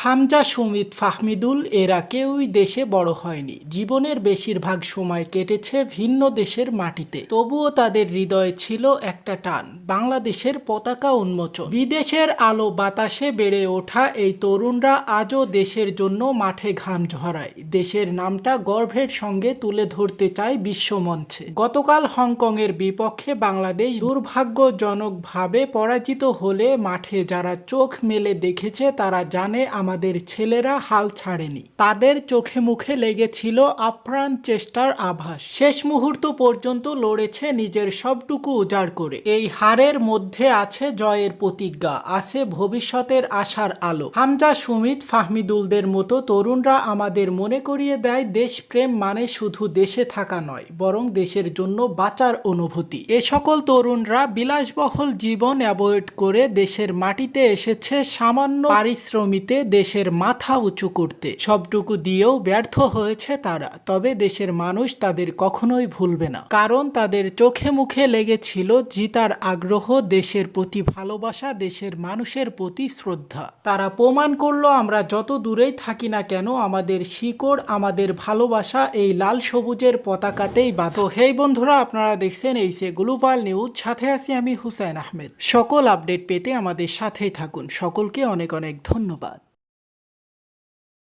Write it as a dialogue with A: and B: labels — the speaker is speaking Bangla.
A: হামজা, সুমিত, ফাহমিদুল এরা কেউই দেশে বড় হয়নি। জীবনের বেশিরভাগ সময় কেটেছে ভিন্ন দেশের মাটিতে। তবুও তাদের হৃদয়ে ছিল একটা টান, বাংলাদেশের পতাকা উন্মোচন। বিদেশের আলো বাতাসে বেড়ে ওঠা এই তরুণরা আজও দেশের জন্য মাঠে ঘাম ঝরায়। দেশের নামটা গর্বের সঙ্গে তুলে ধরতে চায় বিশ্বমঞ্চে। গতকাল হংকংয়ের বিপক্ষে বাংলাদেশ দুর্ভাগ্যজনকভাবে পরাজিত হলে মাঠে যারা চোখ মেলে দেখেছে তারা জানে আমাদের ছেলেরা হাল ছাড়েনি। তাদের চোখে মুখে লেগেছিল আপ্রাণ চেষ্টার আভাস। শেষ মুহূর্ত পর্যন্ত লড়েছে নিজের সবটুকু উজাড় করে। এই হারের মধ্যে আছে জয়ের প্রতিজ্ঞা, আছে ভবিষ্যতের আশার আলো। হামজা, সুমিত, ফাহমিদুলদের মতো তরুণরা আমাদের মনে করিয়ে দেয় দেশপ্রেম মানে শুধু দেশে থাকা নয়, বরং দেশের জন্য বাঁচার অনুভূতি। এ সকল তরুণরা বিলাসবহুল জীবন অ্যাভয়েড করে দেশের মাটিতে এসেছে সামান্য পারিশ্রমিতে দেশের মাথা উঁচু করতে। সবটুকু দিয়েও ব্যর্থ হয়েছে তারা, তবে দেশের মানুষ তাদের কখনোই ভুলবে না, কারণ তাদের চোখে মুখে লেগেছিল জিতার আগ্রহ, দেশের প্রতি ভালোবাসা, দেশের মানুষের প্রতি শ্রদ্ধা। তারা প্রমাণ করলো আমরা যত দূরেই থাকি না কেন আমাদের শিকড়, আমাদের ভালোবাসা এই লাল সবুজের পতাকাতেই বাঁধা। হেই বন্ধুরা, আপনারা দেখছেন এইসে গ্লোবাল নিউজ, সাথে আছি আমি হুসাইন আহমেদ। সকল আপডেট পেতে আমাদের সাথেই থাকুন। সকলকে অনেক অনেক ধন্যবাদ।